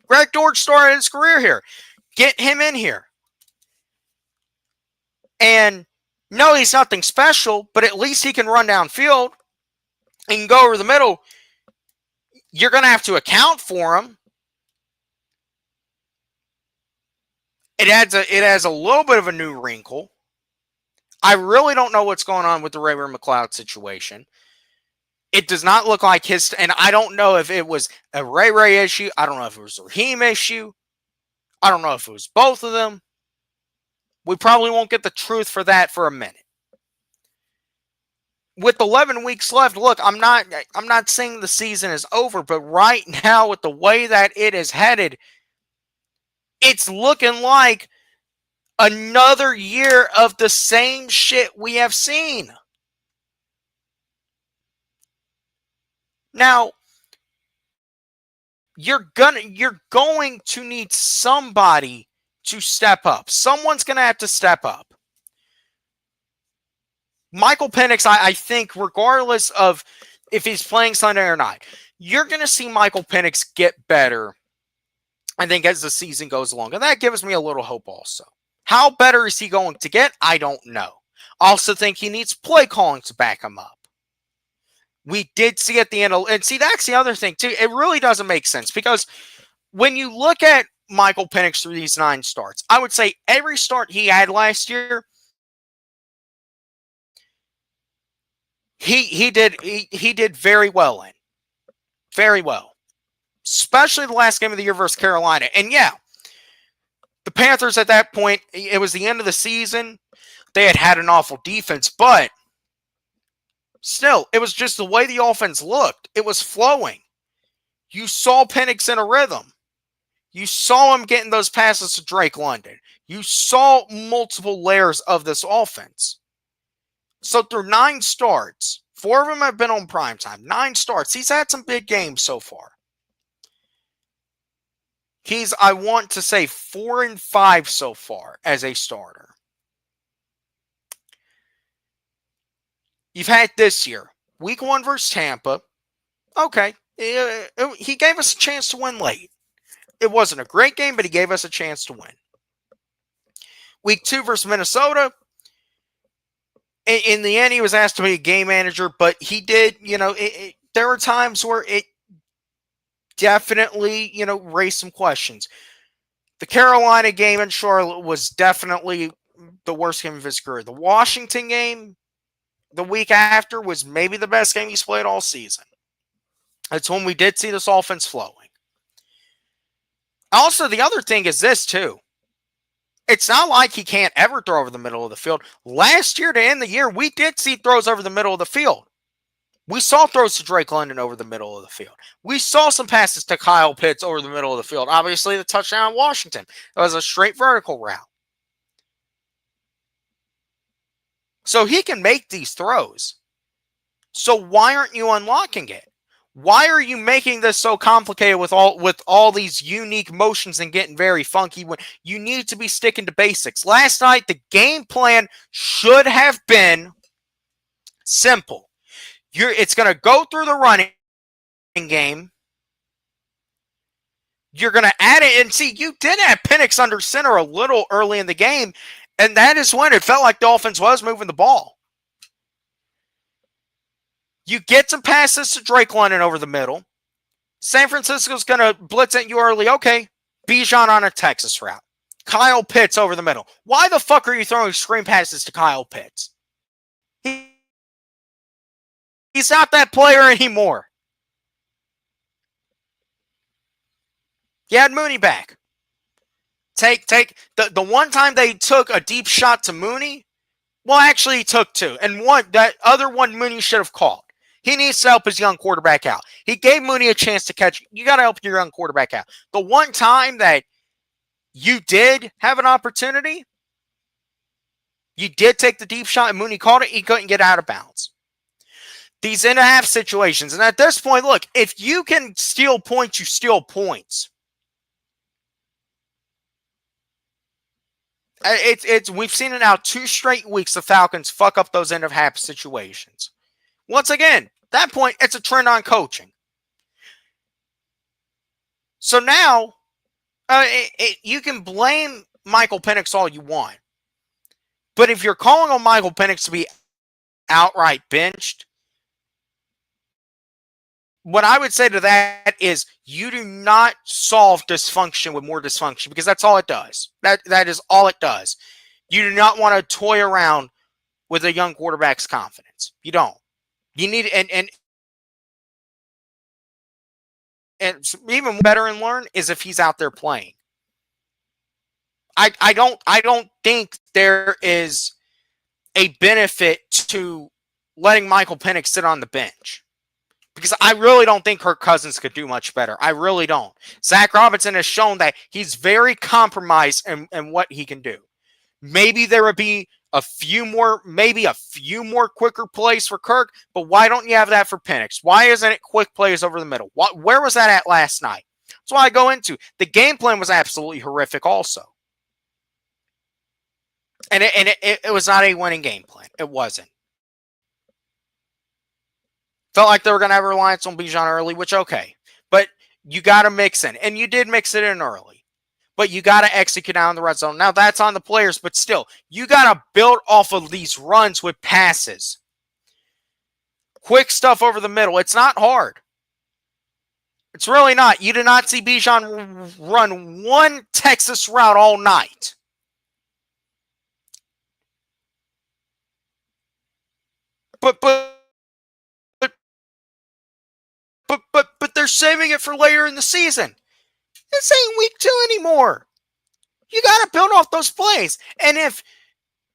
Greg Dortch started his career here. Get him in here. And no, he's nothing special, but at least he can run downfield and go over the middle. You're going to have to account for him. It adds a little bit of a new wrinkle. I really don't know what's going on with the Ray-Ray McCloud situation. It does not look like his, and I don't know if it was a Ray issue. I don't know if it was a Raheem issue. I don't know if it was both of them. We probably won't get the truth for that for a minute. With 11 weeks left, look, I'm not saying the season is over, but right now with the way that it is headed, it's looking like another year of the same shit we have seen. Now, you're going to need somebody to step up. Someone's going to have to step up. Michael Penix, I think, regardless of if he's playing Sunday or not, You're going to see Michael Penix get better, I think, as the season goes along. And that gives me a little hope also. How better is he going to get? I don't know. Also think he needs play calling to back him up. We did see at the end, and see, that's the other thing, too. It really doesn't make sense because when you look at Michael Penix through these 9 starts, I would say every start he had last year, he did very well in. Very well. Especially the last game of the year versus Carolina. And yeah, the Panthers at that point, it was the end of the season. They had an awful defense, but still, it was just the way the offense looked. It was flowing. You saw Penix in a rhythm. You saw him getting those passes to Drake London. You saw multiple layers of this offense. So through 9 starts, 4 of them have been on primetime. 9 starts. He's had some big games so far. He's, I want to say, 4-5 so far as a starter. You've had this year, week 1 versus Tampa. Okay, he gave us a chance to win late. It wasn't a great game, but he gave us a chance to win. Week 2 versus Minnesota. In the end, he was asked to be a game manager, but he did, there were times where it definitely, raised some questions. The Carolina game in Charlotte was definitely the worst game of his career. The Washington game the week after was maybe the best game he's played all season. That's when we did see this offense flowing. Also, the other thing is this, too. It's not like he can't ever throw over the middle of the field. Last year, to end the year, we did see throws over the middle of the field. We saw throws to Drake London over the middle of the field. We saw some passes to Kyle Pitts over the middle of the field. Obviously, the touchdown in Washington. It was a straight vertical route. So he can make these throws. So why aren't you unlocking it? Why are you making this so complicated with all these unique motions and getting very funky when you need to be sticking to basics? Last night, the game plan should have been simple. It's going to go through the running game. You're going to add it. And see, you did have Penix under center a little early in the game, and that is when it felt like the offense was moving the ball. You get some passes to Drake London over the middle. San Francisco's going to blitz at you early. Okay, Bijan on a Texas route. Kyle Pitts over the middle. Why the fuck are you throwing screen passes to Kyle Pitts? He's not that player anymore. You had Mooney back. Take the one time they took a deep shot to Mooney. Well, actually, he took 2, and that other one Mooney should have caught. He needs to help his young quarterback out. He gave Mooney a chance to catch. You got to help your young quarterback out. The one time that you did have an opportunity, you did take the deep shot and Mooney caught it. He couldn't get out of bounds. These in-a-half situations. And at this point, look, if you can steal points, you steal points. We've seen it now 2 straight weeks the Falcons fuck up those end-of-half situations. Once again, at that point, it's a trend on coaching. So now, you can blame Michael Penix all you want. But if you're calling on Michael Penix to be outright benched, what I would say to that is you do not solve dysfunction with more dysfunction, because that's all it does. That is all it does. You do not want to toy around with a young quarterback's confidence. You don't. You need and even better and learn is if he's out there playing. I don't think there is a benefit to letting Michael Penix sit on the bench, because I really don't think Kirk Cousins could do much better. I really don't. Zach Robinson has shown that he's very compromised in what he can do. Maybe there would be a few more quicker plays for Kirk, but why don't you have that for Penix? Why isn't it quick plays over the middle? Where was that at last night? That's why I go into. The game plan was absolutely horrific also. And it was not a winning game plan. It wasn't. Felt like they were going to have reliance on Bijan early, which okay. But you got to mix in. And you did mix it in early. But you got to execute out in the red zone. Now, that's on the players, but still, you got to build off of these runs with passes. Quick stuff over the middle. It's not hard. It's really not. You did not see Bijan run one Texas route all night. But they're saving it for later in the season. This ain't week 2 anymore. You got to build off those plays. And if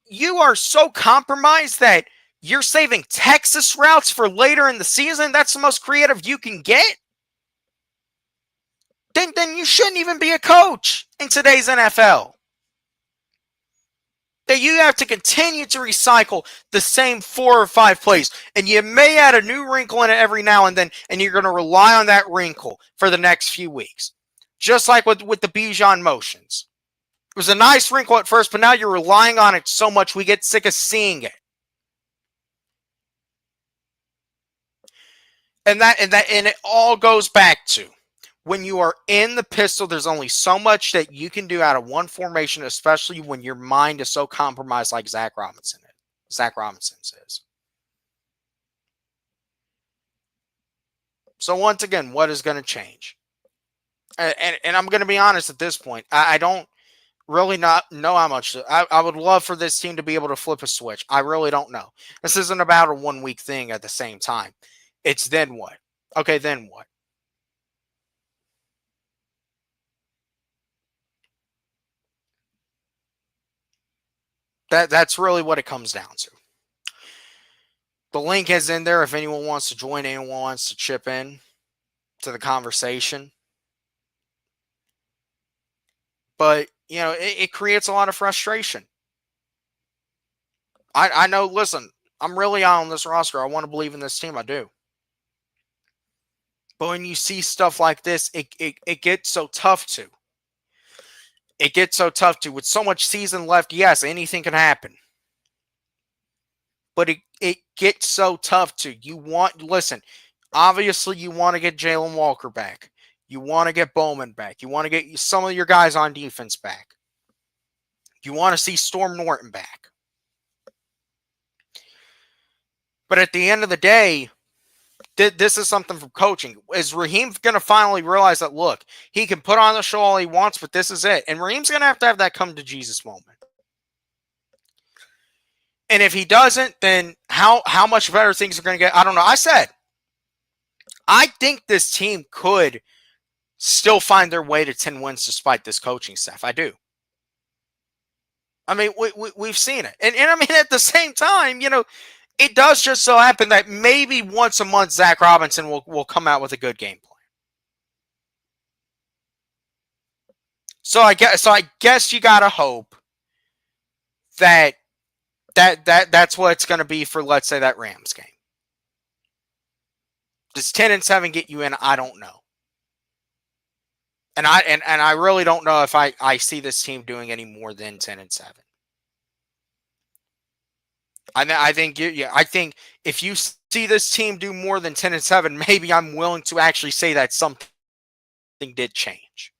you are so compromised that you're saving Texas routes for later in the season, that's the most creative you can get, then you shouldn't even be a coach in today's NFL. That you have to continue to recycle the same 4 or 5 plays. And you may add a new wrinkle in it every now and then, and you're going to rely on that wrinkle for the next few weeks. Just like with the Bijan motions. It was a nice wrinkle at first, but now you're relying on it so much we get sick of seeing it. And it all goes back to when you are in the pistol, there's only so much that you can do out of one formation, especially when your mind is so compromised like Zach Robinson's is. So once again, what is going to change? And I'm going to be honest at this point. I don't really not know how much. I would love for this team to be able to flip a switch. I really don't know. This isn't about a 1 week thing at the same time. It's then what? Okay, then what? That's really what it comes down to. The link is in there if anyone wants to join, anyone wants to chip in to the conversation. But, it creates a lot of frustration. I know, listen, I'm really on this roster. I want to believe in this team. I do. But when you see stuff like this, it gets so tough to. It gets so tough to. With so much season left, yes, anything can happen. But it gets so tough to. Listen, obviously you want to get Jalen Walker back. You want to get Bowman back. You want to get some of your guys on defense back. You want to see Storm Norton back. But at the end of the day, this is something from coaching. Is Raheem going to finally realize that, look, he can put on the show all he wants, but this is it. And Raheem's going to have that come to Jesus moment. And if he doesn't, then how much better things are going to get? I don't know. I think this team could still find their way to 10 wins despite this coaching staff. I do. I mean, we've seen it. And I mean, at the same time, it does just so happen that maybe once a month, Zach Robinson will come out with a good game plan. So I guess you gotta hope that's what it's gonna be for, let's say, that Rams game. Does 10-7 get you in? I don't know. And I really don't know if I see this team doing any more than 10-7. I think if you see this team do more than 10-7, maybe I'm willing to actually say that something did change,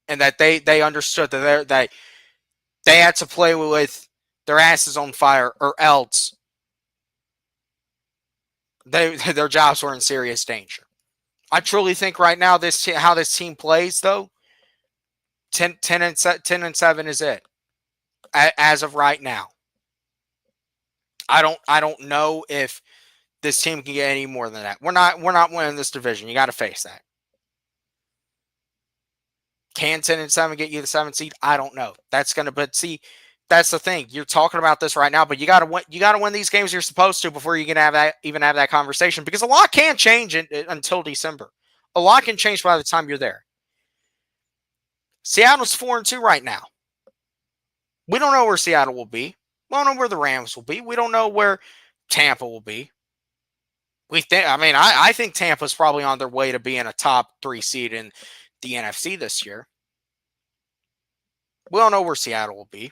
and that they understood that they had to play with their asses on fire, or else their jobs were in serious danger. I truly think right now how this team plays, though, 10-7 is it as of right now. I don't know if this team can get any more than that. We're not winning this division. You got to face that. Can 10-7 get you the 7th seed? I don't know. That's the thing. You're talking about this right now, but you got to win these games you're supposed to before you can have that conversation, because a lot can change until December. A lot can change by the time you're there. Seattle's 4-2 right now. We don't know where Seattle will be. We don't know where the Rams will be. We don't know where Tampa will be. I think Tampa's probably on their way to being a top 3 seed in the NFC this year. We don't know where Seattle will be.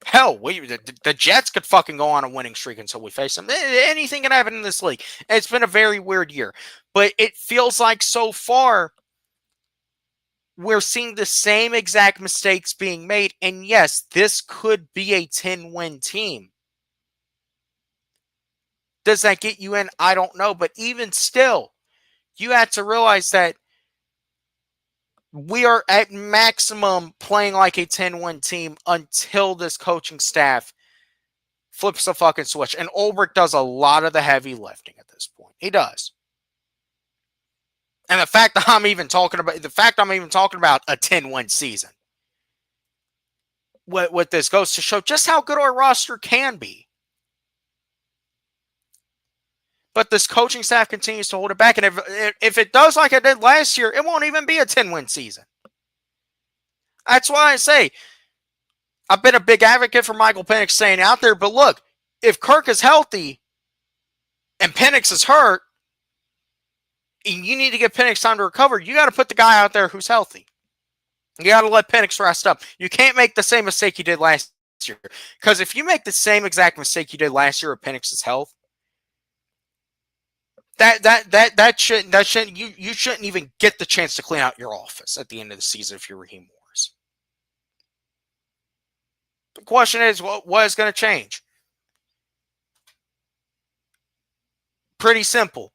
Hell, the Jets could fucking go on a winning streak until we face them. Anything can happen in this league. It's been a very weird year. But it feels like so far we're seeing the same exact mistakes being made. And yes, this could be a 10-win team. Does that get you in? I don't know. But even still, you have to realize that we are at maximum playing like a 10-win team until this coaching staff flips the fucking switch. And Ulbrich does a lot of the heavy lifting at this point. He does. And the fact that I'm even talking about a 10-win season with this goes to show just how good our roster can be. But this coaching staff continues to hold it back. And if it does like it did last year, it won't even be a 10-win season. That's why I say I've been a big advocate for Michael Penix staying out there. But look, if Kirk is healthy and Penix is hurt, and you need to give Penix time to recover, you got to put the guy out there who's healthy. You got to let Penix rest up. You can't make the same mistake you did last year. Because if you make the same exact mistake you did last year with Penix's health, you shouldn't even get the chance to clean out your office at the end of the season if you're Raheem Morris. The question is, what is going to change? Pretty simple.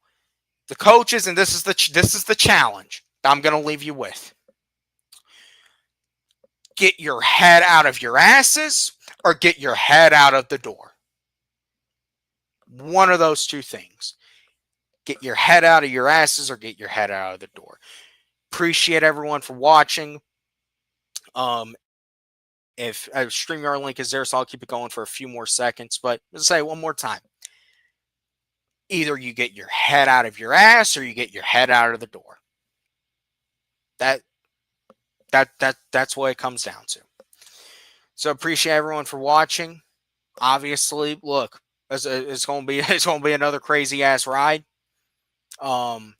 The coaches, and this is the challenge I'm going to leave you with. Get your head out of your asses or get your head out of the door. One of those two things. Get your head out of your asses or get your head out of the door. Appreciate everyone for watching. If a StreamYard link is there, so I'll keep it going for a few more seconds. But let's say one more time. Either you get your head out of your ass or you get your head out of the door. That's what it comes down to. So appreciate everyone for watching. Obviously, look, it's gonna be another crazy ass ride. And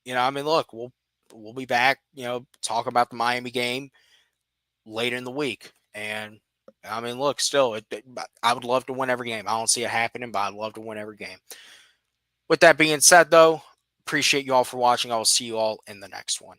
look, we'll be back. Talk about the Miami game later in the week. And look, still, I would love to win every game. I don't see it happening, but I'd love to win every game. With that being said, though, appreciate you all for watching. I will see you all in the next one.